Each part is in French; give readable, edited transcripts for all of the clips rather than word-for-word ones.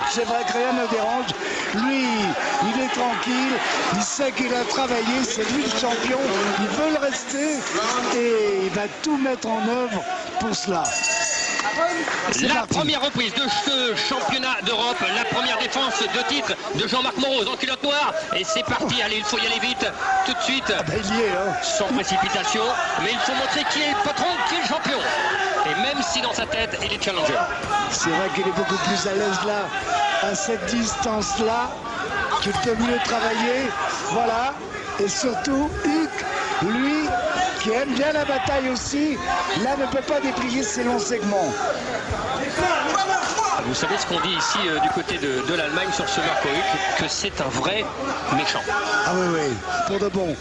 C'est vrai que rien ne dérange. Lui, il est tranquille. Il sait qu'il a travaillé. C'est lui le champion. Il veut le rester. Et il va tout mettre en œuvre pour cela. La première reprise de ce championnat d'Europe, la première défense de titre de Jean-Marc Morose en culotte noire. Et c'est parti, allez, il faut y aller vite, tout de suite, Il y est, hein. sans précipitation. Mais il faut montrer qui est le patron, qui est le champion. Et même si dans sa tête, il est challenger. C'est vrai qu'il est beaucoup plus à l'aise là, à cette distance-là, qu'il peut mieux travailler. Voilà. Et surtout, Huck, lui, qui aime bien la bataille aussi, là ne peut pas déplier ses longs segments. Vous savez ce qu'on dit ici du côté de l'Allemagne sur ce Marco Huck, que c'est un vrai méchant. Ah oui, oui, pour de bon.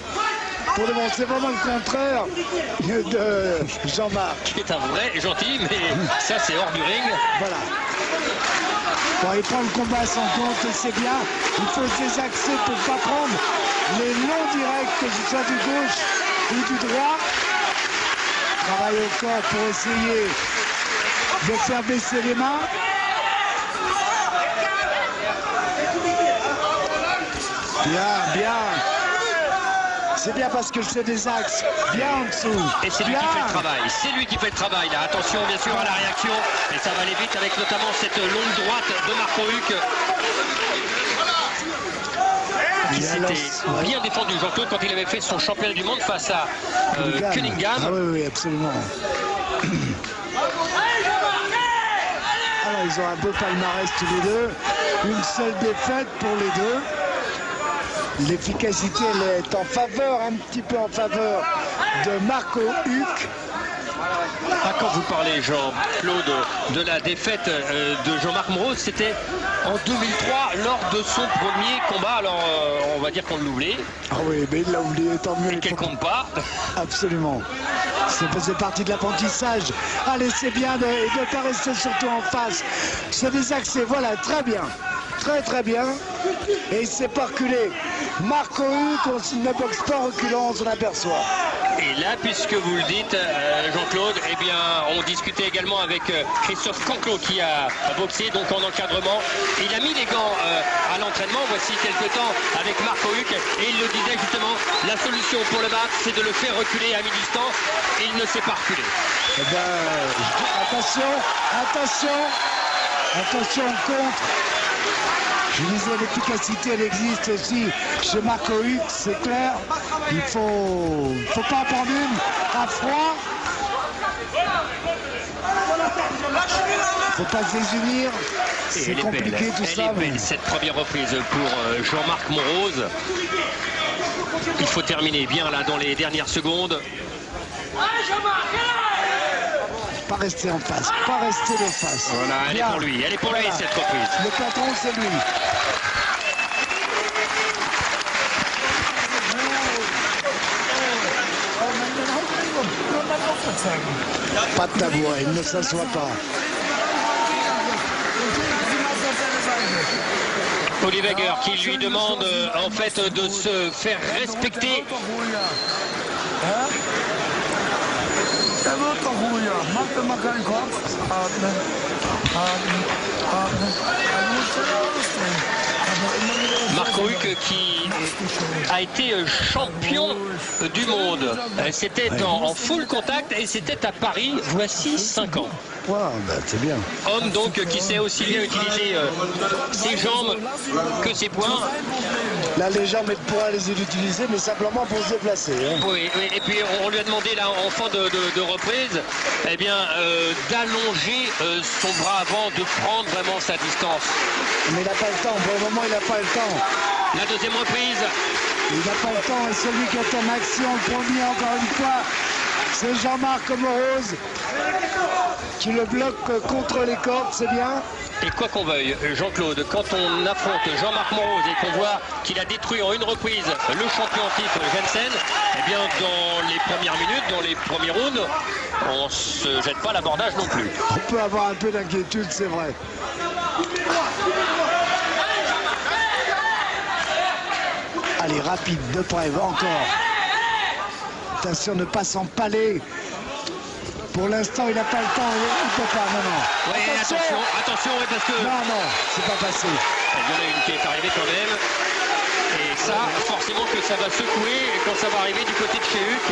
Pour de bon, c'est vraiment le contraire de Jean-Marc. Qui est un vrai gentil, mais ça c'est hors du ring. Voilà. Bon, il prend le combat à son compte, c'est bien. Il faut se désaxer pour ne pas prendre les longs directs, que ce soit du gauche ou du droit. Travaille au corps pour essayer de faire baisser les mains. Bien, bien. C'est bien parce que c'est des axes bien en dessous. Et c'est lui qui fait le travail. C'est lui qui fait le travail. Là. Attention bien sûr à la réaction. Et ça va aller vite avec notamment cette longue droite de Marco Huck. Qui s'était bien défendu, Jean-Claude, quand il avait fait son championnat du monde face à Cunningham. Ah oui, oui, absolument. Alors ils ont un beau palmarès tous les deux. Une seule défaite pour les deux. L'efficacité, elle est en faveur, un petit peu en faveur de Marco Huck. Ah, quand vous parlez, Jean-Claude, de la défaite de Jean-Marc Morose, c'était en 2003 lors de son premier combat. Alors, on va dire qu'on l'oublie. Ah oui, mais il l'a oublié, tant mieux. Et qu'elle compte pas. Absolument. Ça faisait partie de l'apprentissage. Allez, c'est bien de ne pas rester surtout en face. Se désaxer, voilà, très bien. Très très bien. Et il s'est pas reculé. Marco Huck, on ne boxe pas reculant, on s'en aperçoit. Et là, puisque vous le dites, Jean-Claude, eh bien, on discutait également avec Christophe Canclot qui a boxé donc en encadrement. Il a mis les gants à l'entraînement, voici quelques temps, avec Marco Huck. Et il le disait justement, la solution pour le battre, c'est de le faire reculer à mi-distance. Et il ne s'est pas reculé. Eh ben, attention, attention, attention contre. Je disais, l'efficacité, elle existe aussi chez Marco Huck, c'est clair. Il faut pas en prendre une à froid. Faut pas se désunir. C'est compliqué tout ça. Elle est belle, cette première reprise pour Jean-Marc Morose. Il faut terminer bien là dans les dernières secondes. Pas rester en face, pas rester de face. Voilà, elle est pour lui, voilà. Cette reprise. Le patron, c'est lui. Pas de tabouret, il ne s'assoit pas. Oliver Guerre qui lui demande en fait de se faire respecter. Marco Huck qui a été champion du monde. C'était en full contact et c'était à Paris, voici 5 ans. Ouais, bah, c'est bien. Homme donc qui sait aussi bien utiliser ses jambes que ses poings. Là, les jambes et le poing, les utiliser, mais simplement pour se déplacer. Hein. Oui, oui, et puis on lui a demandé là en fin de reprise, eh bien, d'allonger son bras avant, de prendre vraiment sa distance. Mais il n'a pas le temps, pour le moment il n'a pas le temps. La deuxième reprise. Il n'a pas le temps et celui qui est en action, le premier encore une fois, c'est Jean-Marc Morose qui le bloque contre les cordes, c'est bien. Et quoi qu'on veuille, Jean-Claude, quand on affronte Jean-Marc Morose et qu'on voit qu'il a détruit en une reprise le champion en titre Jensen, eh bien dans les premières minutes, dans les premiers rounds, on ne se jette pas l'abordage non plus. On peut avoir un peu d'inquiétude, c'est vrai. Allez, rapide, de près, encore. Attention, ne pas s'empaler. Pour l'instant, il n'a pas le temps, il ne peut pas, non. Ouais, attention, ouais, parce que... Non, c'est pas passé. Il y en a une qui est arrivée quand même. Et ça, forcément que ça va secouer quand ça va arriver du côté de chez Huck.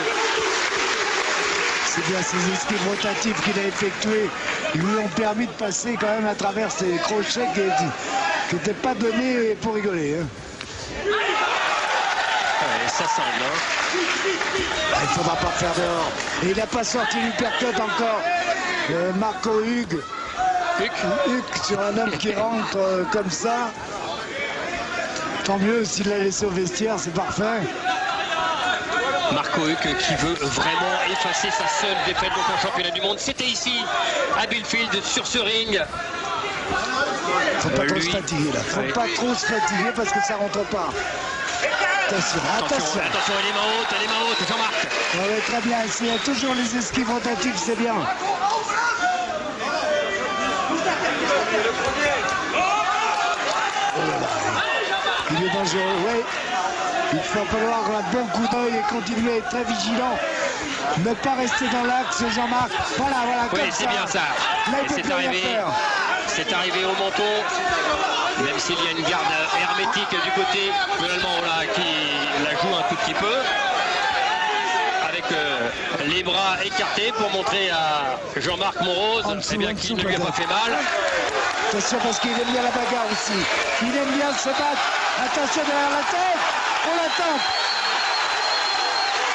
C'est bien ces esquives rotatives qu'il a effectuées. Ils lui ont permis de passer quand même à travers ces crochets qui n'étaient pas donnés pour rigoler. Hein. Ouais, ça semble. Hein. Il ne faudra pas faire dehors. Et il n'a pas sorti l'uppercut encore. Marco Huck. Huck sur un homme qui rentre comme ça. Tant mieux s'il l'a laissé au vestiaire, c'est parfait. Marco Huck qui veut vraiment effacer sa seule défaite donc en championnat du monde. C'était ici, à Bielefeld, sur ce ring. Faut pas trop se fatiguer là. Faut pas trop se fatiguer parce que ça rentre pas. Attention. Attention, elle est main haute, Jean-Marc. Ouais, très bien. Il y a toujours les esquives rotatives, c'est bien. Il est dangereux, oui. Il va falloir un bon coup d'œil et continuer à être très vigilant. Ne pas rester dans l'axe, Jean-Marc. Voilà, oui, comme ça. Oui, c'est bien ça. C'est arrivé au menton. Même s'il y a une garde hermétique du côté de l'Allemand qui la joue un tout petit peu. Avec les bras écartés pour montrer à Jean-Marc Monrose qu'il ne lui a pas fait mal. Attention parce qu'il aime bien la bagarre aussi. Il aime bien se battre. Attention derrière la tête. On l'attend.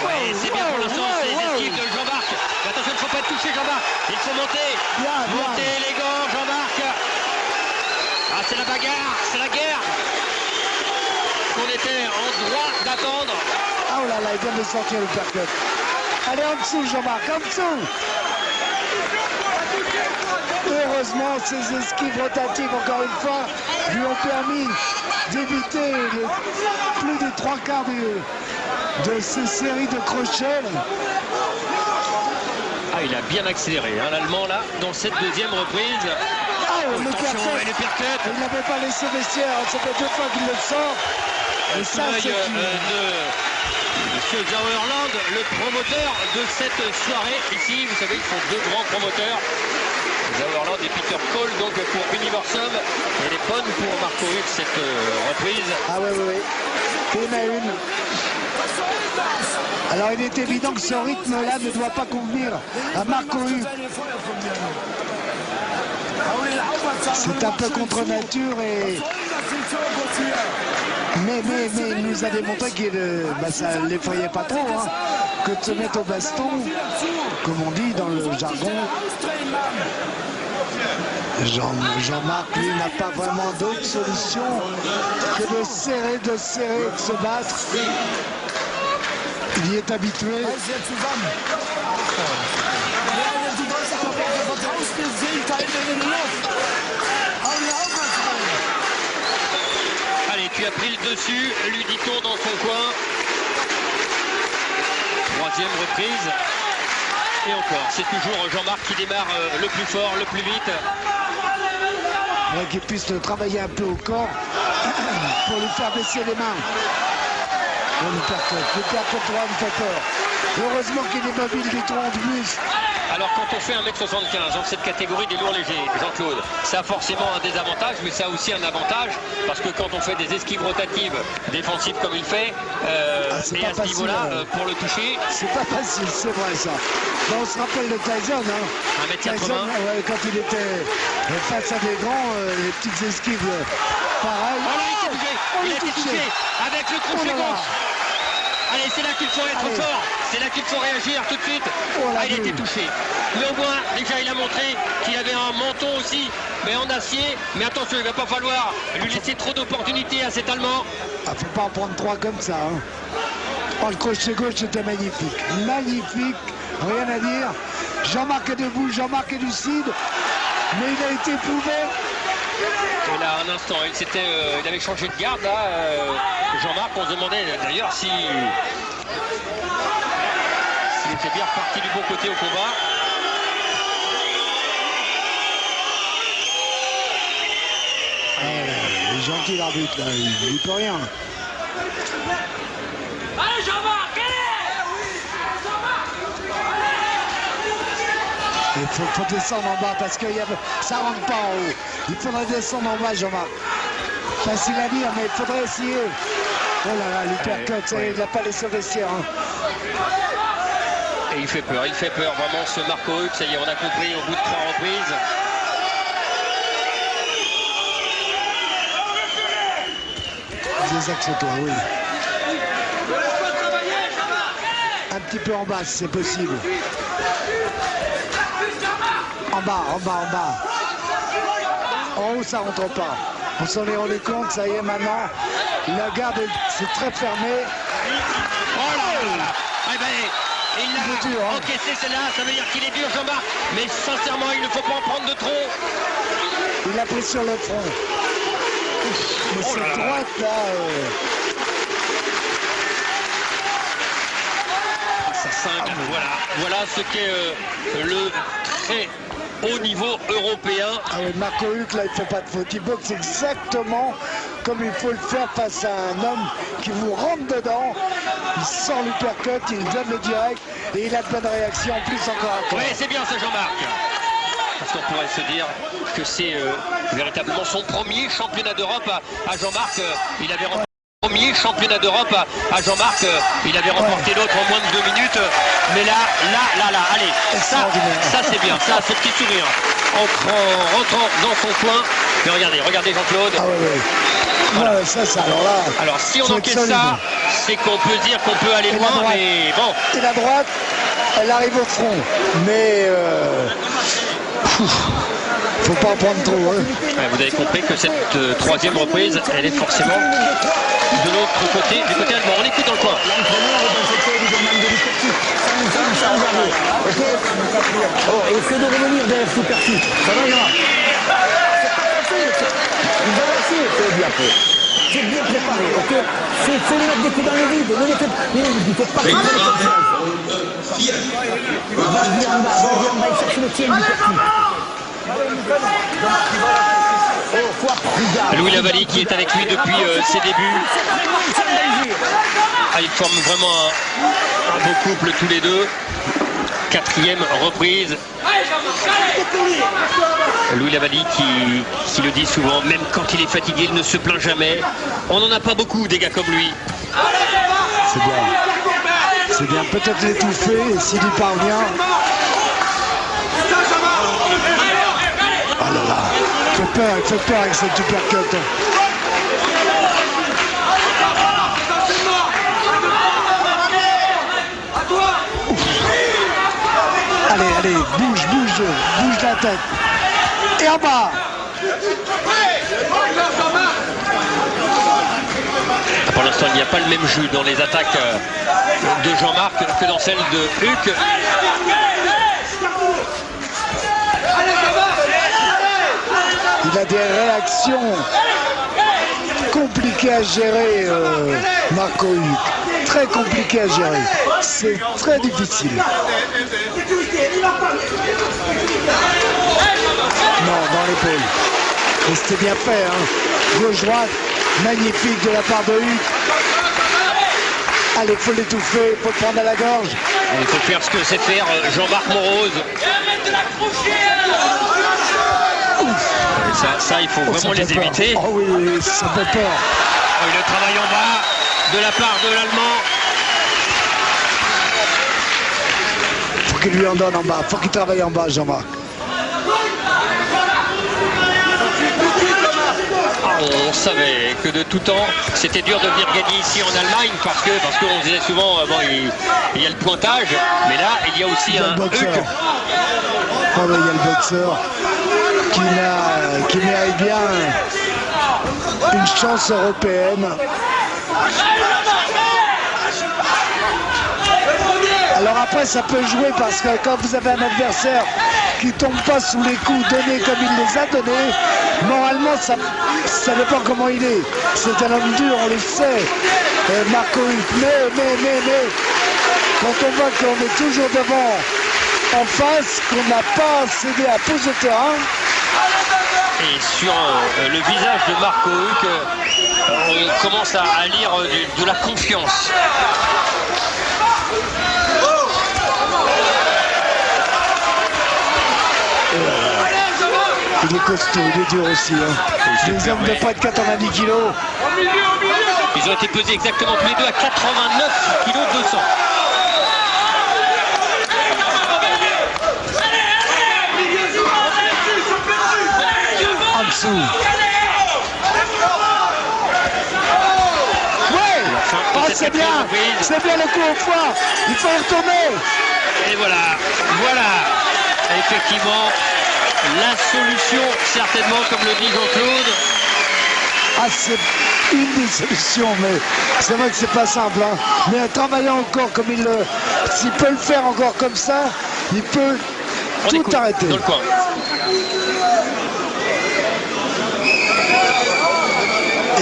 Oui, c'est bien pour l'instant, c'est les esquives de Jean-Marc. Attention, il ne faut pas être touché, Jean-Marc. Il faut monter. Monter élégant, Jean-Marc. Ah, c'est la bagarre, c'est la guerre qu'on était en droit d'attendre. Ah, oh là là, il vient de sortir le percut. Allez, en dessous, Jean-Marc, en dessous. Heureusement, ces esquives rotatives, encore une fois, lui ont permis d'éviter plus des 3/4 de ces séries de crochets. Ah, il a bien accéléré, hein, l'Allemand, là, dans cette deuxième reprise. Ah, le percut. Il n'avait pas laissé vestiaire, ça fait 2 fois qu'il le sort. Et ça, c'est Monsieur Sauerland, le promoteur de cette soirée. Ici, vous savez, ils sont 2 grands promoteurs. Sauerland et Peter Cole, donc pour Universum. Elle est bonne pour Marco Huck, cette reprise. Ah oui. Une à une. Alors, il est évident que ce rythme-là ne doit pas convenir à Marco Huck. C'est un peu contre nature et... Mais il nous a démontré que ça ne l'effrayait pas trop, hein, que de se mettre au baston, comme on dit dans le jargon. Jean-Marc, lui, n'a pas vraiment d'autre solution que de serrer, de se battre. Il y est habitué. Allez, tu as pris le dessus, lui dit-on dans son coin. 3e reprise. Et encore, c'est toujours Jean-Marc qui démarre le plus fort, le plus vite. Qu'il puisse le travailler un peu au corps pour lui faire baisser les mains. Le percut droit me fait peur. Heureusement qu'il est mobile du tronc de muscle. Alors quand on fait 1m75 dans cette catégorie des lourds légers, Jean-Claude, ça a forcément un désavantage, mais ça a aussi un avantage, parce que quand on fait des esquives rotatives défensives comme il fait, et à ce niveau-là, pour le toucher... C'est pas facile, c'est vrai ça. Ben, on se rappelle de Tyson, hein. 1m80. Tyson, quand il était face à des grands, les petites esquives pareilles. Il a été touché avec le crochet gauche. Allez, c'est là qu'il faut être fort, c'est là qu'il faut réagir tout de suite. Il a été touché. Mais au moins, déjà, il a montré qu'il avait un menton aussi, mais en acier. Mais attention, il ne va pas falloir lui laisser trop d'opportunités à cet Allemand. Ah, faut pas en prendre 3 comme ça. Hein. Oh, le crochet gauche était magnifique. Magnifique, rien à dire. Jean-Marc est debout, Jean-Marc est lucide, mais il a été éprouvé. Et là, un instant, il avait changé de garde, là, Jean-Marc. On se demandait d'ailleurs s'il était bien reparti du bon côté au combat. Il est gentil l'arbitre, là, il peut rien. Allez, Jean-Marc, Il faut descendre en bas parce que ça rentre pas en haut. Il faudrait descendre en bas, Jean-Marc. Facile à dire, mais il faudrait essayer. Oh là là, l'hypercut, il n'a pas laissé au vestiaire. Hein. Et il fait peur vraiment ce Marco Huck. Ça y est, on a compris au bout de 3 reprises. Désaxe-toi, oui. Un petit peu en bas, si c'est possible. En bas. En haut, ça rentre pas. On s'en est rendu compte, ça y est, maintenant. La garde, c'est très fermé. Oh là là. Eh ben, il l'a encaissé celle-là, ça veut dire qu'il est dur, Jean-Marc. Mais sincèrement, il ne faut pas en prendre de trop. Il l'a pris sur le front. Mais cette droite, là... Ça cingle, voilà ce qu'est le très haut niveau européen. Ah oui, Marco Huck, là, il ne fait pas de faute. Il boxe exactement comme il faut le faire face à un homme qui vous rentre dedans. Il sort l'uppercut, il donne le direct et il a de bonnes réactions. En plus, encore. Oui, c'est bien ça, Jean-Marc. Parce qu'on pourrait se dire que c'est véritablement son premier championnat d'Europe à Jean-Marc. Il avait remporté le premier championnat d'Europe à Jean-Marc. Il avait remporté l'autre en moins de 2 minutes. Mais là, allez, ça c'est bien, ça, ce petit sourire. En rentrant dans son coin. Mais regardez Jean-Claude. Ah oui. Ouais, ça, alors là. Alors si on encaisse ça, c'est qu'on peut dire qu'on peut aller loin, mais bon. Et la droite, elle arrive au front. Mais faut pas en prendre trop. Hein. Ouais, vous avez compris que cette 3e reprise, elle est forcément de l'autre côté, du côté allemand. On écoute dans le coin. Essaye de revenir derrière Superfi. Ça va, Jean? C'est bien fait. C'est bien préparé, ok? C'est lui mettre des coups dans le vide. Il ne faut pas qu'il ait confiance. Va venir en bas, il cherche le tien du Superfi. Louis Lavallee qui est avec lui depuis ses débuts. Ils forment vraiment un beau couple tous les deux. 4e reprise. Louis Lavallee qui le dit souvent, même quand il est fatigué, il ne se plaint jamais. On n'en a pas beaucoup des gars comme lui. C'est bien. C'est bien, peut-être l'étouffer et s'il y parvient. Oh là là, il fait peur avec cette uppercut. Allez, bouge la tête. Et en bas. Pour l'instant, il n'y a pas le même jus dans les attaques de Jean-Marc que dans celles de Huck. Il a des réactions compliquées à gérer, Marco Huck. Très compliqué à gérer. C'est très difficile. Non, dans l'épaule. Mais c'était bien fait, hein. Gauche-droite, magnifique de la part de Huck. Allez, il faut l'étouffer, il faut le prendre à la gorge. Il faut faire ce que sait faire Jean-Marc Morose. Ça, il faut vraiment les éviter. Oh oui, ça fait peur. Le travail en bas de la part de l'Allemand. Faut qu'il lui en donne en bas, faut qu'il travaille en bas, Jean-Marc. On savait que de tout temps, c'était dur de venir gagner ici en Allemagne parce qu'on disait souvent, il y a le pointage, mais là, il y a aussi un Huck. Oh, il y a le boxeur qui mérite bien une chance européenne. Alors après, ça peut jouer parce que quand vous avez un adversaire qui ne tombe pas sous les coups donnés comme il les a donnés, moralement, ça dépend comment il est. C'est un homme dur, on le sait, Marco Huck. Mais, quand on voit qu'on est toujours devant en face, qu'on n'a pas cédé à pause de terrain. Et sur le visage de Marco Huck, on commence à lire de la confiance. Il est costaud, il est dur aussi. Hein. Les hommes de près de 90 kilos. Ils ont été pesés exactement tous les deux à 89 kilos 200. En dessous. Ouais. Oh, c'est bien le coup au foie. Il faut y retourner. Et voilà. Effectivement, la solution, certainement, comme le dit Jean-Claude. Ah, c'est une des solutions, mais c'est vrai que c'est pas simple. Hein. Mais en travaillant encore comme s'il peut le faire encore comme ça, il peut tout arrêter. Dans le coin.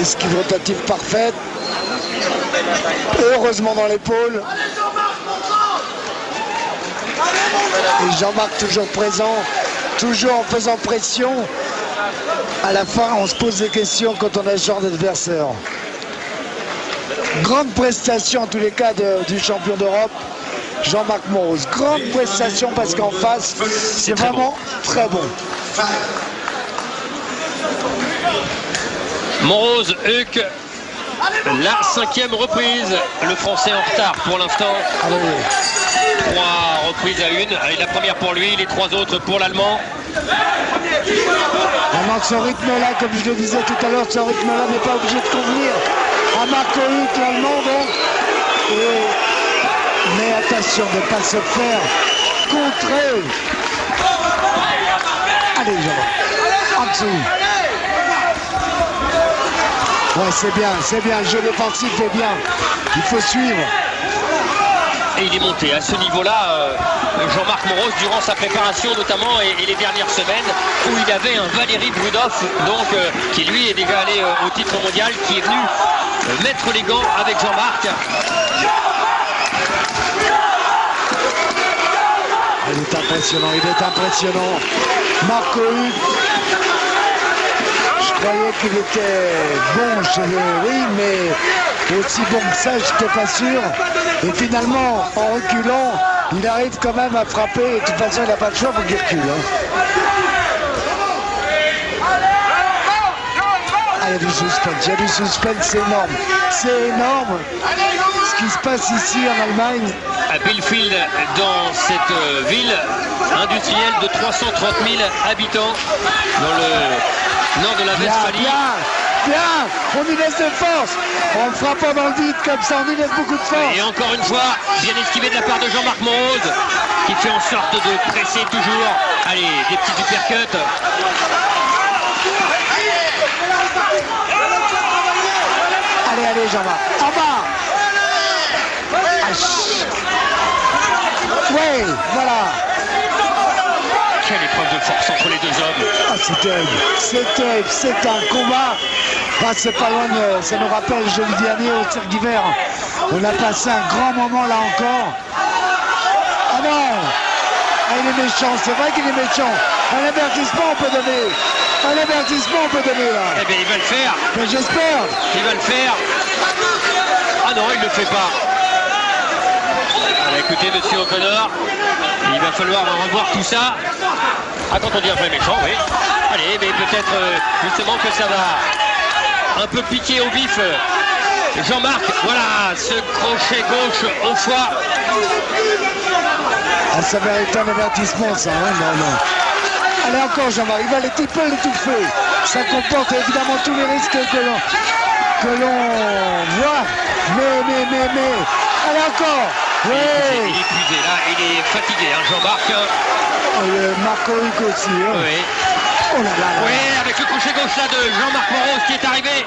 Esquive rotative parfaite. Heureusement dans l'épaule. Et Jean-Marc toujours présent, toujours en faisant pression. À la fin, on se pose des questions quand on a ce genre d'adversaire. Grande prestation en tous les cas du champion d'Europe, Jean-Marc Morose. Grande prestation parce qu'en face, c'est vraiment très bon. Morose, Huck, la 5e reprise. Le Français en retard pour l'instant. Ah oui. 3 reprises à 1. Allez, la première pour lui, les 3 autres pour l'Allemand. Maintenant, ce rythme-là, comme je le disais tout à l'heure, ce rythme-là n'est pas obligé de convenir à Marco Huck, l'Allemand. Mais attention de ne pas se faire contrer. Allez, Jean, en dessous. Ouais, c'est bien, le jeu défensif est bien. Il faut suivre. Et il est monté à ce niveau-là, Jean-Marc Morose, durant sa préparation notamment et les dernières semaines, où il avait un Valérie Brudhoff, donc qui lui est déjà allé au titre mondial, qui est venu mettre les gants avec Jean-Marc. Il est impressionnant. Marco Huck, je croyais qu'il était bon chez oui, mais aussi bon que ça, je n'étais pas sûr. Et finalement, en reculant, il arrive quand même à frapper. Et de toute façon, il n'a pas de choix pour qu'il recule. Hein. Ah, il y a du suspense, c'est énorme. C'est énorme ce qui se passe ici en Allemagne. À Bielefeld, dans cette ville industrielle de 330 000 habitants, dans le nord de la Westphalie. Bien, on y laisse de force. En frappant dans le vide comme ça, on y laisse beaucoup de force. Et encore une fois, bien esquivé de la part de Jean-Marc Morose, qui fait en sorte de presser toujours. Allez, des petits uppercuts. Allez, Jean-Marc. En bas. Oui, voilà. Quelle épreuve de force entre les deux hommes. Ah, c'est terrible, c'est un combat. Ah, c'est pas loin, ça nous rappelle jeudi dernier au Cirque d'hiver. On a passé un grand moment là encore. Ah non, ah, il est méchant, c'est vrai qu'il est méchant. Un avertissement on peut donner. Là. Eh bien, il va le faire. Mais j'espère. Il va le faire. Ah non, il ne le fait pas. Alors, écoutez, monsieur O'Connor, il va falloir revoir tout ça. Ah, quand on dit un vrai méchant, oui. Allez, mais peut-être justement que ça va un peu piquer au vif. Jean-Marc, voilà, ce crochet gauche au foie. Ah, ça mérite un avertissement, ça, hein, non. Allez, encore Jean-Marc, il peut l'étouffer. Ça comporte évidemment tous les risques que l'on voit. Mais. Allez, encore. Oui. Il est épuisé, là, il est fatigué, hein, Jean-Marc. Marco Huck aussi. Hein. Oui. Oh là. Oui, avec le crochet gauche là de Jean-Marc Morose qui est arrivé.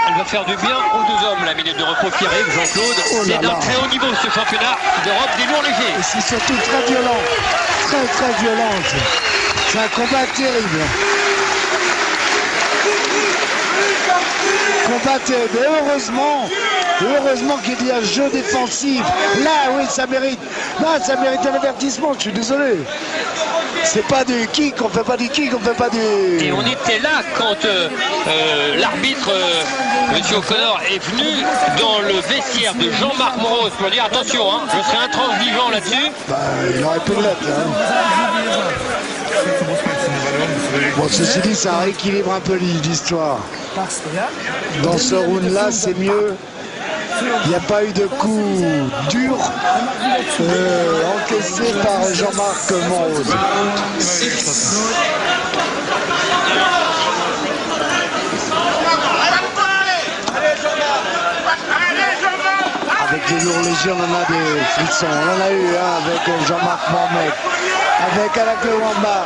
Elle va faire du bien aux deux hommes, la minute de repos qui arrive, Jean-Claude. C'est d'un très haut niveau ce championnat d'Europe des lourds légers. Et c'est surtout très violent. Très violent. C'est un combat terrible. Heureusement qu'il y a un jeu défensif. Là, oui, ça mérite un avertissement, je suis désolé. C'est pas du kick, on fait pas du kick, on fait pas du... Et on était là quand l'arbitre, M. O'Connor, est venu dans le vestiaire de Jean-Marc Morose pour dire attention, hein, je serai intransigeant là-dessus. Bah, il aurait pu l'être. Hein. Bon, ceci dit, ça rééquilibre un peu l'histoire. Dans ce round-là, c'est mieux. Il n'y a pas eu de coup dur encaissé par Jean-Marc Morose. Avec les lourds légers, on en a des frissons. On en a eu avec Jean-Marc Mohamed, avec Alak Lewamba.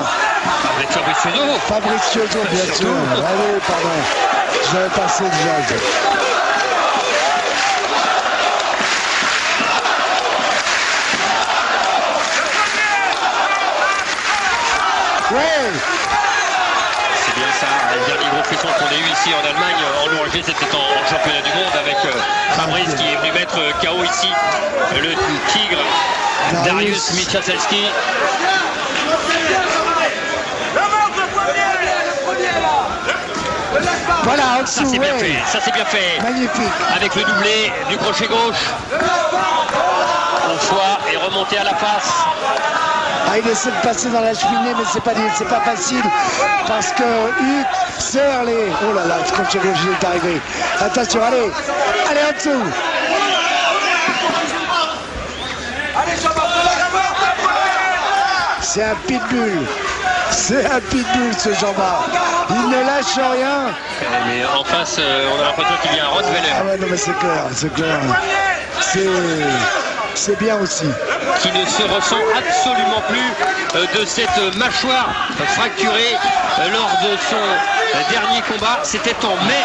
Avec Fabrice Yozo. Fabrice Yozo, bien sûr. Allez, pardon. J'avais passé le jazz. Ouais. C'est bien ça, le dernier gros frisson qu'on a eu ici en Allemagne, en lourd léger, c'était en championnat du monde avec Fabrice qui est venu mettre KO ici le tigre Dariusz Michalski. Voilà, en dessous, ça c'est bien fait, ça c'est bien fait. Magnifique. Avec le doublé du crochet gauche. Au choix et remonté à la face. Ah, il essaie de passer dans la cheminée, mais c'est pas facile parce que Hugues serre les... Oh là là, le crochet gauche est arrivé. Attention, allez, allez en dessous. C'est un pitbull. C'est un pitbull ce Jean-Marc. Il ne lâche rien. Mais en face, on a l'impression qu'il y a un Rottweiler. Ah ouais, non mais c'est clair, c'est clair. C'est bien aussi. Qui ne se ressent absolument plus de cette mâchoire fracturée lors de son dernier combat. C'était en mai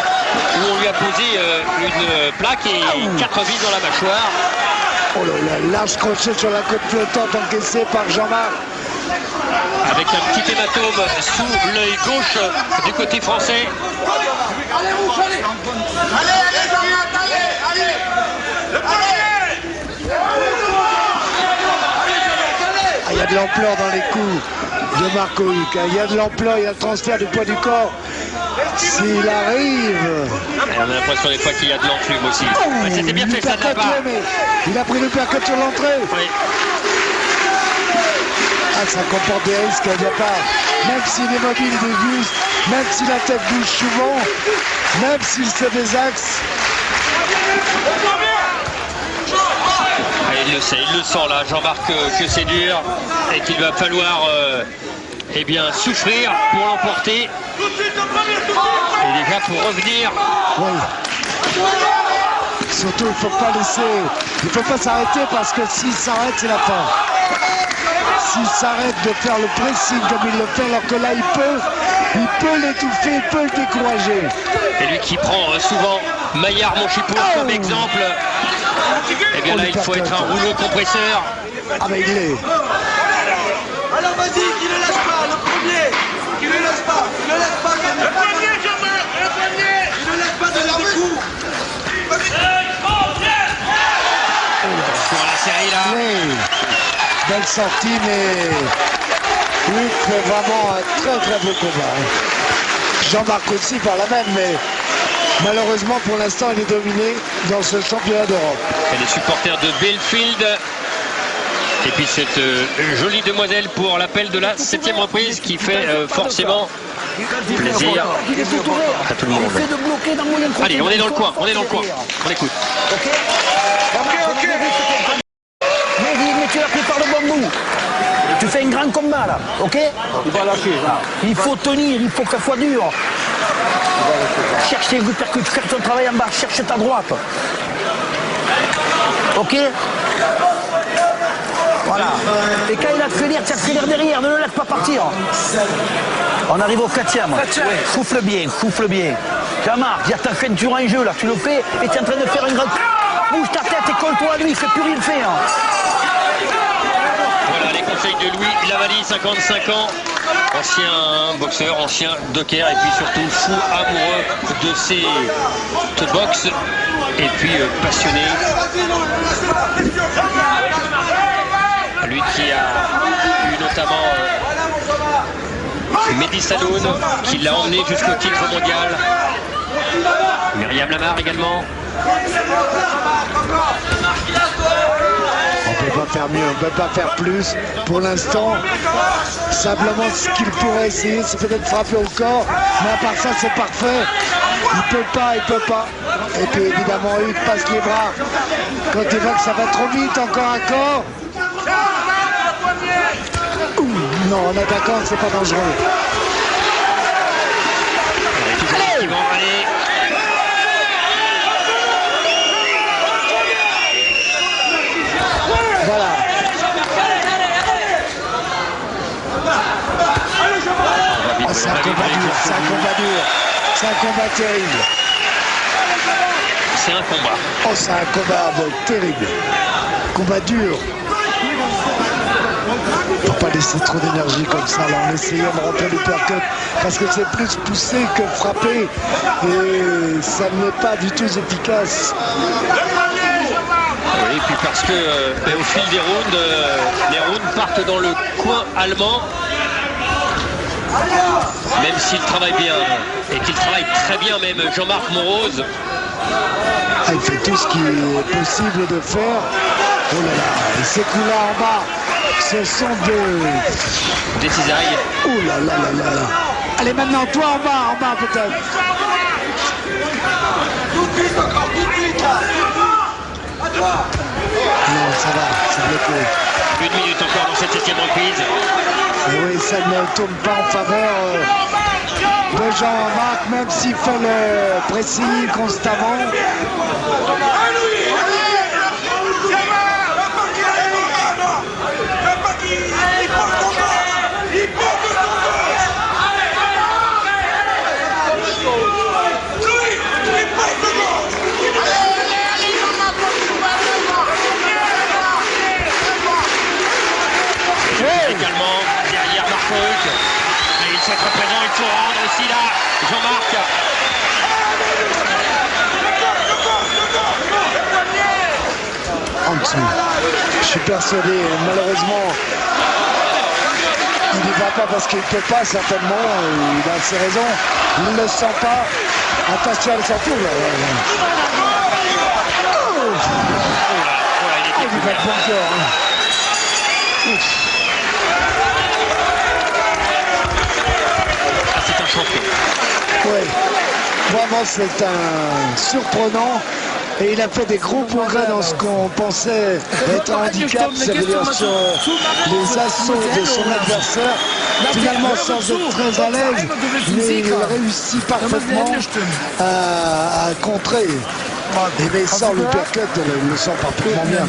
où on lui a posé une plaque et 4 vis dans la mâchoire. Oh là là, large crochet sur la côte flottante encaissé par Jean-Marc. Avec un petit hématome sous l'œil gauche du côté français. Allez, il y a de l'ampleur dans les coups de Marco Huck. Il y a de l'ampleur, il y a le transfert du poids du corps. S'il arrive... On a l'impression des fois qu'il y a de l'enclume aussi. Oh, c'était bien fait, ça n'a pas. Il a pris le percut sur l'entrée. Oui. Ah, ça comporte des risques au départ. Même s'il est mobile de juste, même si la tête bouge souvent, même s'il se désaxe. Il le sait, il le sent là, Jean-Marc, que c'est dur et qu'il va falloir eh bien, souffrir pour l'emporter. Et déjà pour revenir. Oui. Surtout, il ne faut pas laisser, il ne faut pas s'arrêter parce que s'il s'arrête, c'est la fin. S'il s'arrête de faire le pressing comme il le fait, alors que là, il peut l'étouffer, il peut le décourager. Et lui qui prend souvent Maillard Monchipour comme exemple. Et bien là, il faut être un rouleau compresseur. Ah mais il est. Alors vas-y, qu'il ne lâche pas, le premier. Qu'il ne lâche pas, il ne lâche pas. Le premier, Jean-Marc, le premier. Il ne lâche pas de donner des coups. Sur la série là. Oui. Belle sortie, mais Huck fait vraiment un très très beau combat. Jean-Marc aussi par la même, mais malheureusement pour l'instant il est dominé dans ce championnat d'Europe. Et les supporters de Belfield. Et puis cette jolie demoiselle pour l'appel de la 7e reprise qui fait forcément plaisir à tout le monde. Allez, on est dans le coin, on est dans le coin. On écoute. Ok. Mais tu l'as pris par le bon bout. Tu fais un grand combat là, ok? Il va lâcher là. Il faut tenir, il faut que ça soit dur. Cherche tes percutes, fais ton travail en bas, cherche ta droite. Ok? Voilà. Et quand il accélère, tu accélères derrière, ne le laisse pas partir. On arrive au 4e. Souffle bien, souffle bien. Jean-Marc, il y a ta ceinture en jeu là, tu le fais et tu es en train de faire un grand... Bouge ta tête et colle-toi à lui, fais plus rien de faire. Voilà les conseils de Louis Lavali, 55 ans, ancien boxeur, ancien docker et puis surtout fou amoureux de ses boxe et puis passionné. Lui qui a eu notamment Mehdi Saloun qui l'a emmené jusqu'au titre mondial. Myriam Lamar également. On ne peut pas faire mieux, on ne peut pas faire plus. Pour l'instant, simplement ce qu'il pourrait essayer, c'est peut-être frapper au corps. Mais à part ça, c'est parfait. Il peut pas, il peut pas. Et puis évidemment, il passe les bras. Quand il voit que ça va trop vite, encore un corps. Non, en attaquant, c'est pas dangereux. Allez, allez. Voilà. Oh, c'est un combat dur, c'est un combat dur. C'est un combat terrible. C'est un combat. Oh, c'est un combat terrible. Combat dur. Faut pas laisser trop d'énergie comme ça là, en essayant de rentrer l'uppercut parce que c'est plus poussé que frapper et ça n'est pas du tout efficace. Oui, et puis parce que au fil des rounds, les rounds partent dans le coin allemand. Même s'il travaille bien et qu'il travaille très bien même Jean-Marc Monrose. Ah, il fait tout ce qui est possible de faire. Oh là là, et ces coups-là en bas, ce sont des cisailles. Oh là là là là là. Allez maintenant, toi en bas peut-être. Tout de suite encore, tout de suite. À toi. Non, ça va, c'est bloqué. Une minute encore dans cette 7e reprise. Et oui, ça ne tourne pas en faveur de Jean-Marc, même s'il fait le pressing constamment. Également derrière Marc Ruck. Il sait très présent, il faut rendre aussi là Jean-Marc. En dessous. Je suis persuadé, malheureusement, il n'y va pas parce qu'il ne peut pas certainement, il a ses raisons, il ne le sent pas. Attention à le sortir. Il va de bon cœur. C'est un champion. Oui, vraiment c'est un surprenant. Et il a fait des gros progrès dans ce qu'on pensait être un handicap, ça veut dire sur les assauts de son adversaire. Finalement, sans être très à l'aise, mais il réussit parfaitement à contrer. Et mais sans le percut, il le sent parfaitement bien.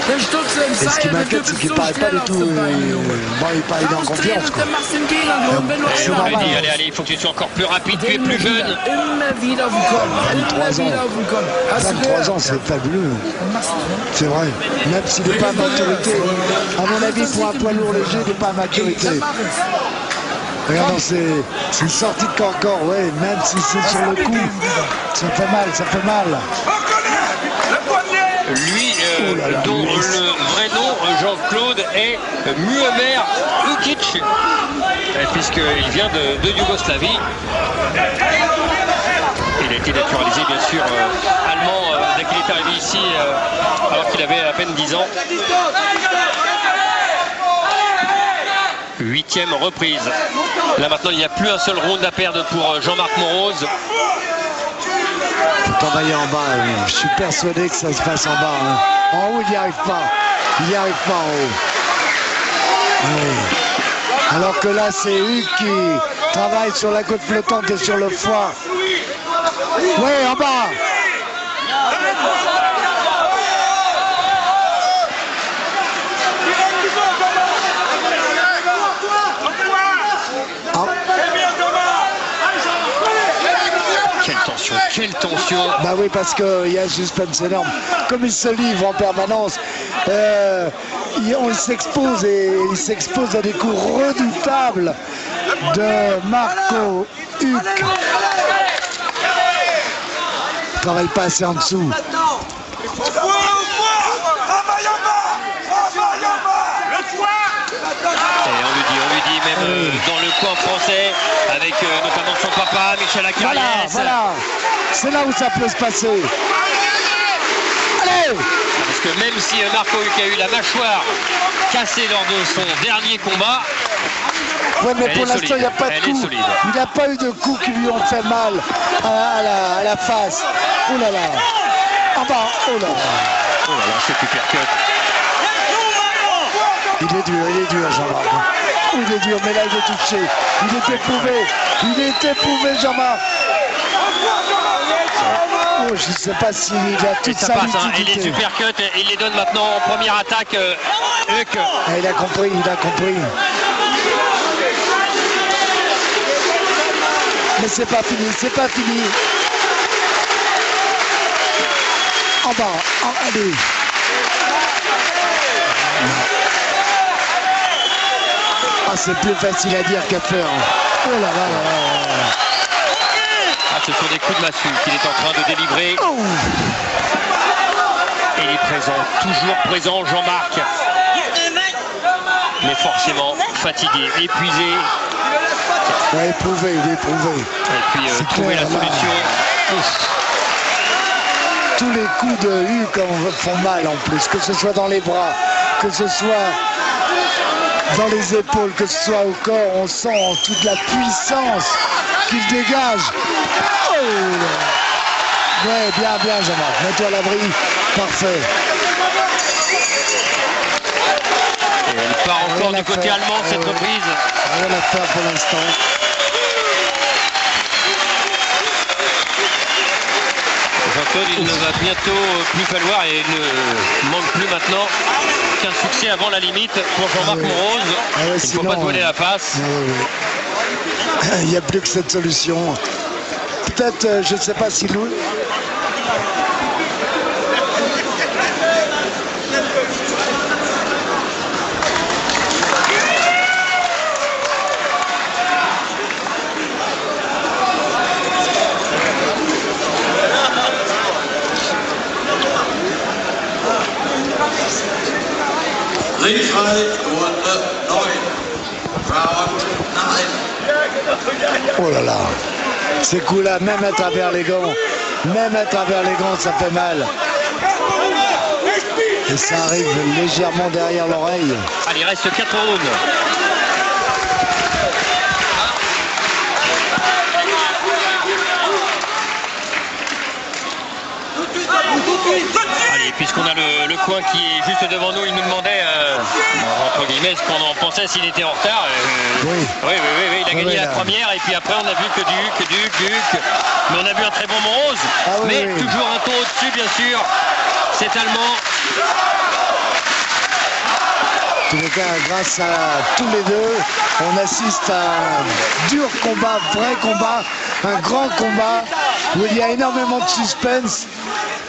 Et ce qui m'inquiète, c'est qu'il ne paraît pas du tout. Bon, il paraît en confiance. Quoi. C'est normal. Allez, il faut que tu sois encore plus rapide, tu es plus jeune. 23 ans. 23 ans, c'est fabuleux. C'est vrai. Même s'il n'est pas à maturité. À mon avis, pour un poids lourd léger, il n'est pas à maturité. Regarde, c'est une sortie de corps, ouais, même si c'est sur le coup, ça fait mal, ça fait mal. Lui, dont le vrai nom, Jean-Claude, est Muamer Ukic, puisqu'il vient de Yougoslavie. Il a été naturalisé, bien sûr, allemand dès qu'il est arrivé ici, alors qu'il avait à peine 10 ans. 8e reprise. Là maintenant il n'y a plus un seul round à perdre pour Jean-Marc Monrose. Faut travailler en bas, je suis persuadé que ça se passe en bas. Hein. En haut il n'y arrive pas. Il n'y arrive pas en haut. Oui. Alors que là c'est Hugues qui travaille sur la côte flottante et sur le foie. Oui, en bas. Quelle tension. Bah oui, parce qu'il y a un suspense énorme. Comme il se livre en permanence, on s'expose et il s'expose à des coups redoutables de Marco Huck. Il travaille pas assez en dessous. dit, même dans le coin français, avec notamment son papa, Michel Acariès. Voilà. C'est là où ça peut se passer. Allez! Parce que même si Marco Huck a eu la mâchoire cassée lors de son dernier combat, ouais, mais pour l'instant, il n'y a pas de coup. Il n'a pas eu de coups qui lui ont fait mal à la face. Oh là là. Ah bah, oh là là. Oh là là, c'est uppercut. Il est dur, Jean-Marc. Il est dur, mais là, il est touché. Il est éprouvé, Jean-Marc. Oh, je ne sais pas s'il a toute sa lucidité. Et les uppercuts, il les donne maintenant en première attaque, Huck. Ah, il a compris. Mais c'est pas fini. En bas, allez. Ah, c'est plus facile à dire qu'à faire. Oh là là là là. Ah, ce sont des coups de massue qu'il est en train de délivrer. Oh. Et il est présent, toujours présent, Jean-Marc. Mais forcément fatigué, épuisé. Ouais, éprouvé. Et puis trouver la solution. Tous les coups de Huck font mal en plus, que ce soit dans les bras, que ce soit dans les épaules, que ce soit au corps, on sent toute la puissance qu'il dégage. Oh. Ouais, bien Jean-Marc, mets-toi à l'abri, parfait. Et elle part encore du côté allemand cette reprise. Rien à faire pour l'instant. Jean-Claude, il ne va bientôt plus falloir et il ne manque plus maintenant qu'un succès avant la limite pour Jean-Marc Monrose. Il ne faut pas se voiler la face. Il n'y a plus que cette solution. Peut-être, je ne sais pas si Louis... Oh là là, ces coups-là, même à travers les gants, ça fait mal. Et ça arrive légèrement derrière l'oreille. Allez, il reste 4 rounds. Allez, puisqu'on a le coin qui est juste devant nous, il nous demandait, entre guillemets, ce qu'on en pensait s'il était en retard. Oui, il a gagné la première et puis après on a vu que du Huck. Mais on a vu un très bon Monrose, toujours un ton au-dessus bien sûr, cet Allemand. En tous les cas, grâce à tous les deux, on assiste à un dur combat, vrai combat, un grand combat où il y a énormément de suspense.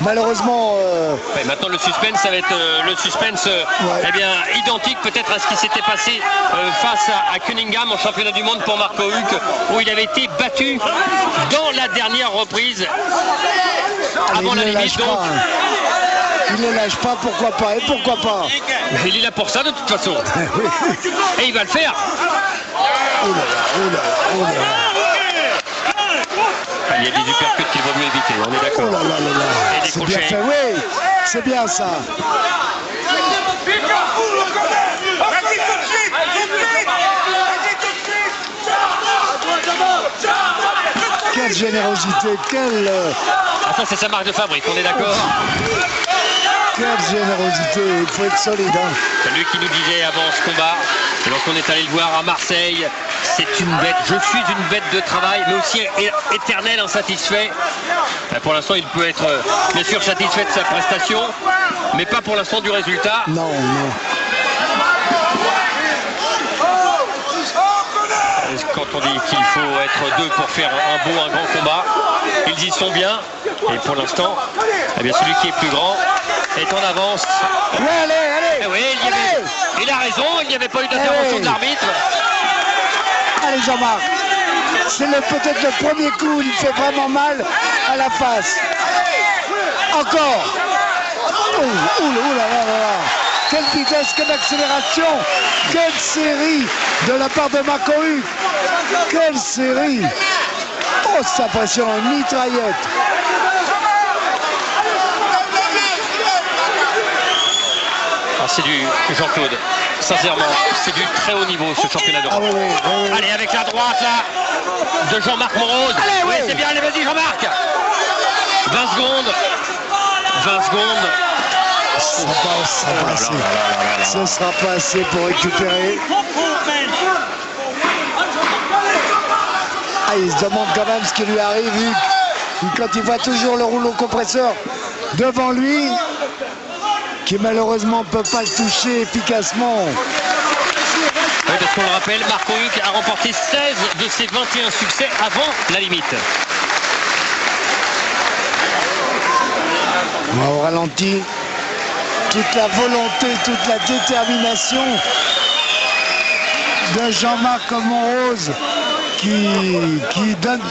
Malheureusement... maintenant le suspense, ça va être le suspense identique peut-être à ce qui s'était passé face à Cunningham en championnat du monde pour Marco Huck, où il avait été battu dans la dernière reprise avant la limite. Donc, il ne lâche pas, pourquoi pas, et pourquoi pas. Il est là pour ça de toute façon. Et il va le faire. Oh là là. Il y a des uppercuts qu'il vaut mieux éviter, on est d'accord. Oh là là. C'est bien fait, oui, c'est bien ça. Quelle générosité, quelle... Ah, ça c'est sa marque de fabrique, on est d'accord. Quelle générosité, il faut être solide. C'est lui qui nous disait avant ce combat, lorsqu'on est allé le voir à Marseille, c'est une bête, je suis une bête de travail, mais aussi éternel insatisfait. Pour l'instant, il peut être bien sûr satisfait de sa prestation, mais pas pour l'instant du résultat. Non. Quand on dit qu'il faut être deux pour faire un grand combat, ils y sont bien. Et pour l'instant, celui qui est plus grand est en avance. Allez. Oui, il a raison, il n'y avait pas eu d'intervention de l'arbitre. Allez Jean-Marc, c'est peut-être le premier coup où il fait vraiment mal à la face. Encore. Ouh là là. quelle vitesse, quelle accélération, quelle série de la part de Marco Huck. Quelle série. Oh, c'est impressionnant, une mitraillette. C'est du Jean-Claude, sincèrement, c'est du très haut niveau ce championnat d'Europe. Ah oui. Allez, avec la droite là de Jean-Marc Monrose. Allez, oui, c'est bien, allez, vas-y Jean-Marc. 20 secondes. 20 secondes. Ce sera pas assez pour récupérer. Ah, il se demande quand même ce qui lui arrive, Huck. Quand il voit toujours le rouleau compresseur devant lui, qui malheureusement ne peut pas le toucher efficacement. Oui, parce qu'on le rappelle, Marco Huck a remporté 16 de ses 21 succès avant la limite. Au ralenti, toute la volonté, toute la détermination de Jean-Marc Monrose qui donne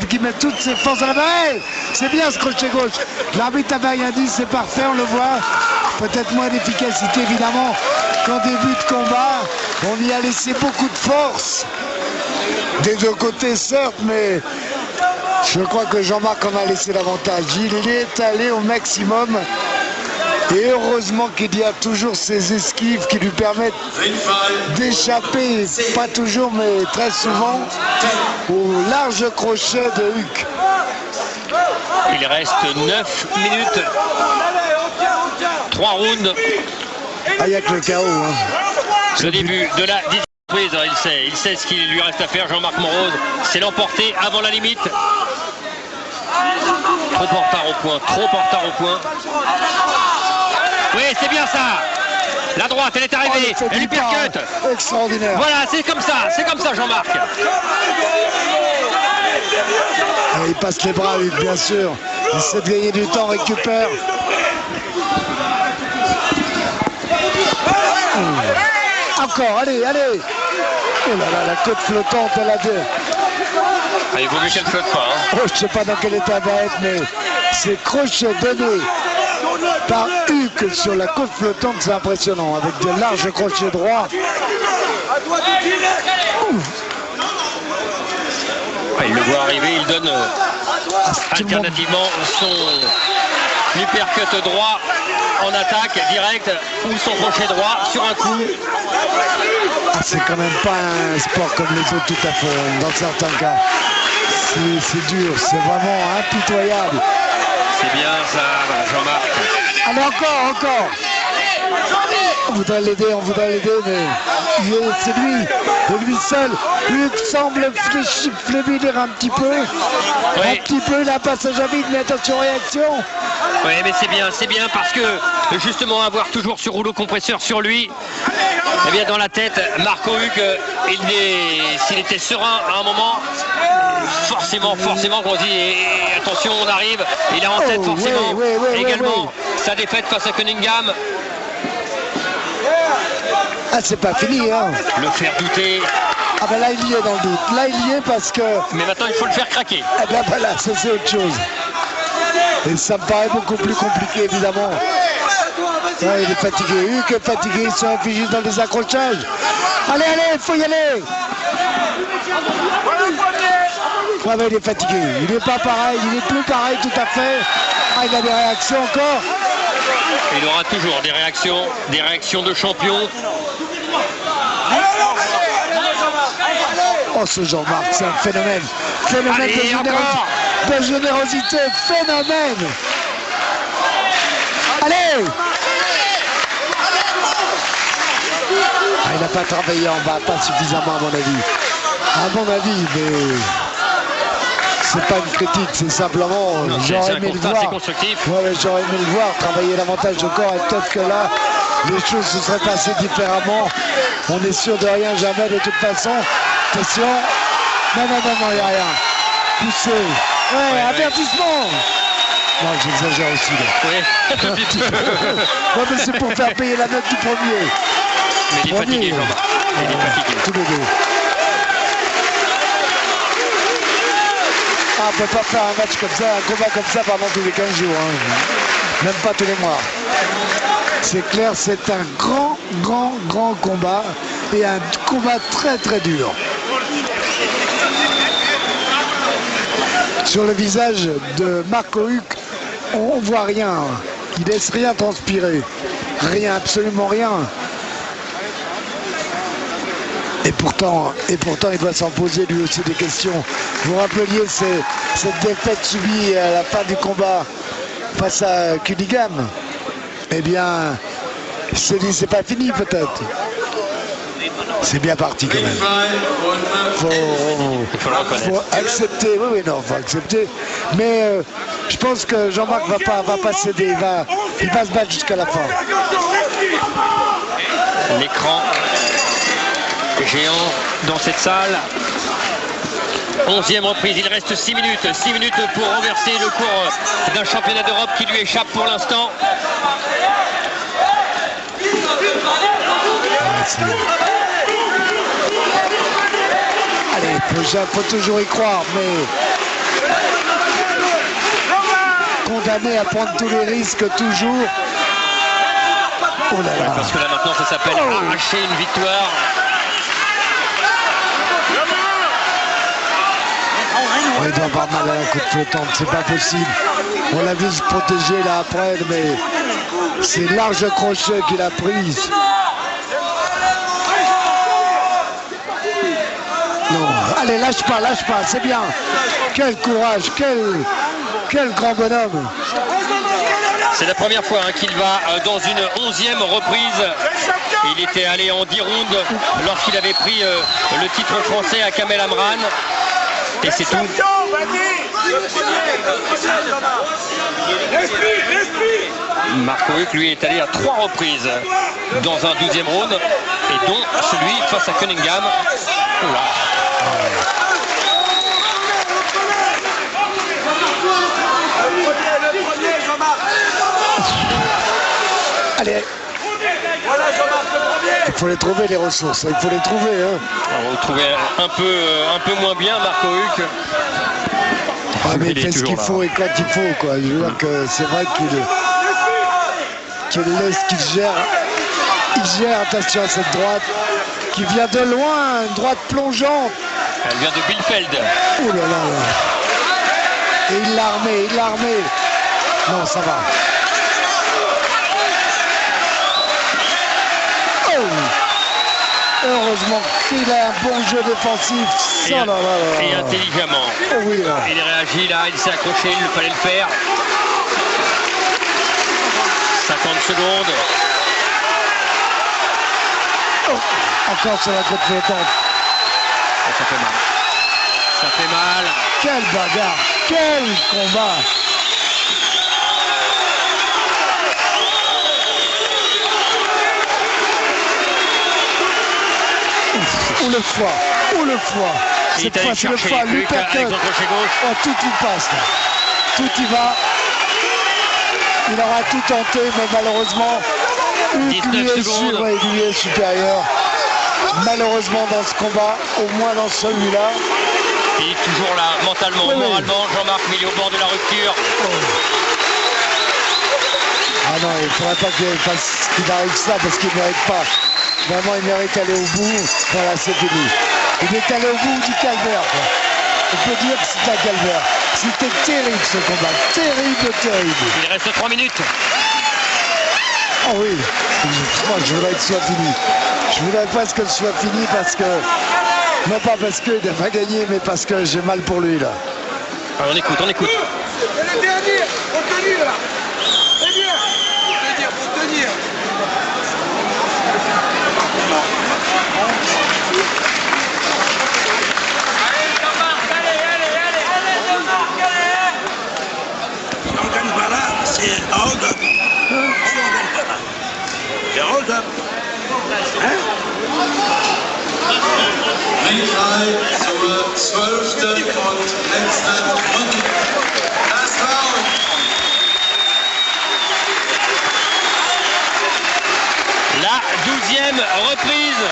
qui met toutes ses forces à la balle. C'est bien ce crochet gauche. L'arbitre avait rien dit, c'est parfait, on le voit. Peut-être moins d'efficacité évidemment qu'en début de combat. On y a laissé beaucoup de force. Des deux côtés certes, mais je crois que Jean-Marc en a laissé l'avantage. Il est allé au maximum. Et heureusement qu'il y a toujours ces esquives qui lui permettent d'échapper, pas toujours mais très souvent, au large crochet de Huck. Il reste 9 minutes. 3 rounds. Ah, il n'y a que le chaos. Hein. Le début de la prise, il sait ce qu'il lui reste à faire. Jean-Marc Monrose, c'est l'emporter avant la limite. Trop en retard au point, trop en retard au point. Oui, c'est bien ça. La droite, elle est arrivée. Elle lui percute. Extraordinaire. Voilà, c'est comme ça, Jean-Marc. Il passe les bras, Huck, bien sûr. Il essaie de gagner du temps, récupère. Encore, allez. Oh là là, la côte flottante, elle a deux. Ah, il vaut mieux qu'elle ne flotte pas. Hein. Oh, je ne sais pas dans quel état elle va être, mais ces crochets donnés par Huck sur la côte flottante, c'est impressionnant, avec de larges crochets droits. Il le voit arriver, il donne alternativement son uppercut droit en attaque directe ou son crochet droit sur un coup. Ah, c'est quand même pas un sport comme les autres tout à fait, dans certains cas. C'est dur, c'est vraiment impitoyable. C'est bien ça, Jean-Marc. Allez, encore. On voudrait l'aider, mais c'est lui, et lui seul. Huck semble flémir un petit peu. Oui. Un petit peu, il a un passage à vide, mais attention, réaction. Oui, mais c'est bien parce que justement avoir toujours ce rouleau compresseur sur lui, eh bien dans la tête, Marco Huck, s'il était serein à un moment, forcément, qu'on dit, et attention, on arrive, il a en tête forcément également sa défaite face à Cunningham. Ah, c'est pas fini, hein. Le faire douter. Ah ben là, il y est dans le doute. Là, il y est parce que... Mais maintenant, il faut le faire craquer. Ah ben voilà, ça c'est autre chose. Et ça me paraît beaucoup plus compliqué, évidemment. Ouais, il est fatigué. Huck est fatigué, il se réfugie dans les accrochages. Allez, il faut y aller. Ah ben, il est fatigué. Il n'est pas pareil, il n'est plus pareil tout à fait. Ah, il a des réactions encore. Il aura toujours des réactions de champion. Oh, ce Jean-Marc, c'est un phénomène. Phénomène de générosité, phénomène. Allez. Ah, il n'a pas travaillé en bas, pas suffisamment à mon avis. À mon avis, mais... C'est pas une critique, c'est simplement, j'aurais aimé le voir. Ouais, j'aurais aimé le voir, travailler davantage de corps et peut-être que là, les choses se seraient passées différemment. On est sûr de rien, jamais de toute façon. Attention. Non, il n'y a rien. Poussé. Ouais, avertissement. Non, j'exagère aussi là. Oui, un petit peu. Ouais, mais c'est pour faire payer la note du premier. Mais il est fatigué, Jean-Marc. Il est fatigué. Tous les deux. Ah, on ne peut pas faire un match comme ça, un combat comme ça pendant tous les 15 jours. Hein. Même pas tous les mois. C'est clair, c'est un grand combat et un combat très dur. Sur le visage de Marco Huck, on voit rien. Il laisse rien transpirer. Rien, absolument rien. Et pourtant, il doit s'en poser lui aussi des questions. Vous vous rappeliez cette défaite subie à la fin du combat face à Cunningham? Eh bien, il se dit c'est pas fini peut-être. C'est bien parti quand même. Faut accepter, oui, non, faut accepter. Mais je pense que Jean-Marc va pas céder, il va se battre jusqu'à la fin. L'écran géant dans cette salle. 11e reprise, il reste 6 minutes. 6 minutes pour renverser le cours d'un championnat d'Europe qui lui échappe pour l'instant. Allez, faut toujours y croire, mais condamné à prendre tous les risques toujours. Oh là là. Parce que là maintenant ça s'appelle arracher une victoire. Il doit avoir mal à la côte flottante, c'est pas possible. On l'a vu se protéger là après, mais c'est large crochet qu'il a prise. Non, allez, lâche pas, c'est bien. Quel courage, quel grand bonhomme. C'est la première fois qu'il va dans une 11e reprise. Il était allé en 10 rounds lorsqu'il avait pris le titre français à Kamel Amran. Et c'est tout. Marco Huck, lui, est allé à 3 reprises dans un 12e round, et dont celui face à Cunningham. Oula. Allez. Il faut les trouver, les ressources, il faut les trouver. Hein. On va le trouver un peu moins bien, Marco Huck. Mais il fait ce qu'il faut et quand il faut, quoi. Je veux dire que c'est vrai qu'il gère, attention à cette droite, qui vient de loin, une droite plongeante. Elle vient de Bielefeld. Oh là là là. Et il l'a armé. Non, ça va. Oh. Heureusement qu'il a un bon jeu défensif. Et intelligemment. Oh oui, là. Il réagit là, il s'est accroché, il fallait le faire. 50 secondes. Oh. Encore sur la côte flottante. Ça fait mal. Ça fait mal. Quelle bagarre. Quel combat. Ou le foie. Cette fois, c'est le foie. L'uppercut. Oh, tout y passe. Là. Tout y va. Il aura tout tenté, mais malheureusement, Huck lui est supérieur. Malheureusement, dans ce combat, au moins dans celui-là. Il est toujours là, mentalement, moralement. Jean-Marc, il est au bord de la rupture. Ah non, il ne faudrait pas qu'il arrive ça, parce qu'il ne mérite pas. Vraiment, il mérite d'aller au bout. Voilà, c'est fini. Il est allé au bout du calvaire. Quoi. On peut dire que c'est un calvaire. C'était terrible ce combat. Terrible. Il reste 3 minutes. Oh oui. Moi, je voudrais que ce soit fini. Je voudrais presque que ce soit fini parce que... Non pas parce qu'il n'a pas gagné, mais parce que j'ai mal pour lui, là. Alors, on écoute. C'est le dernier. Faut tenir, là. C'est bien. Faut tenir. Si on gagne pas là, c'est un hold-up. Si on gagne pas là, c'est un hold-up. Hein? Ringfrei zur 12. und letzten Runde. Last round. La 12e reprise.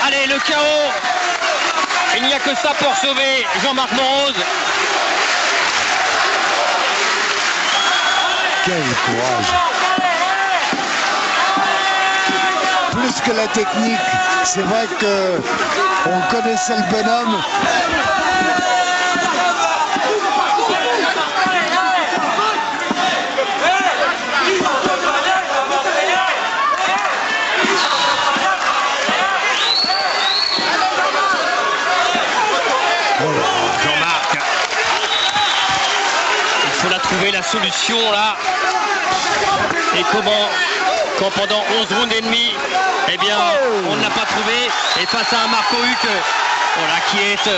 Allez, le chaos. Il n'y a que ça pour sauver Jean-Marc Monrose. Quel courage. Plus que la technique, c'est vrai que on connaissait le bonhomme. Jean-Marc, il faut la trouver la solution là. Et comment, quand pendant 11 rounds et demi, eh bien, on ne l'a pas trouvé. Et face à un Marco Huck, voilà, qui est,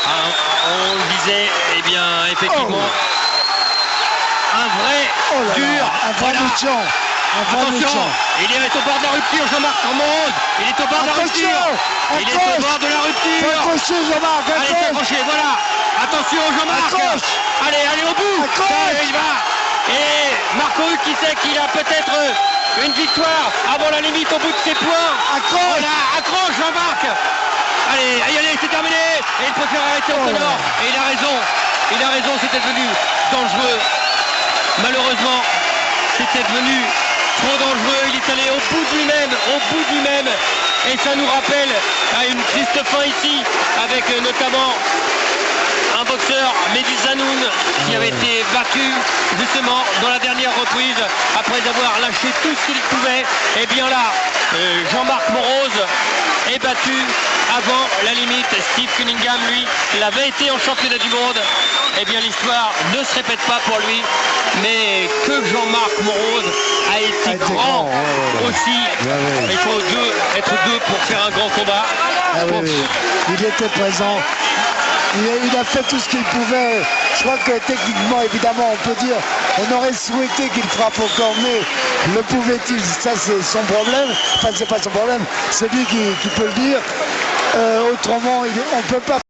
on le disait, eh bien, effectivement, un vrai dur. Un vrai méchant. Attention, il est au bord de la rupture, Jean-Marc Morose. Il est au bord de la rupture. Il est au bord de la rupture. Accrochez, Jean-Marc. Allez, s'accrocher, voilà. Attention, Jean-Marc. Allez, au bout. Il va. Et Marco Huck qui sait qu'il a peut-être une victoire avant la limite au bout de ses points. Voilà, accroche Jean-Marc. Allez, c'est terminé. Et il préfère arrêter au sonore. Et il a raison, c'était devenu dangereux. Malheureusement, c'était devenu trop dangereux. Il est allé au bout de lui-même. Et ça nous rappelle à une triste fin ici, avec notamment un boxeur, Mehdi Zanoun, qui avait été battu justement dans la dernière reprise après avoir lâché tout ce qu'il pouvait. Et bien là, Jean-Marc Morose est battu avant la limite. Steve Cunningham, lui, l'avait été en championnat du monde. Eh bien l'histoire ne se répète pas pour lui, mais que Jean-Marc Morose a été grand aussi. Il faut être deux pour faire un grand combat. Il était présent. Il a fait tout ce qu'il pouvait. Je crois que techniquement, évidemment, on peut dire, on aurait souhaité qu'il frappe au corps, mais le pouvait-il? Ça, c'est son problème. Enfin, c'est pas son problème, c'est lui qui peut le dire. Autrement, on ne peut pas.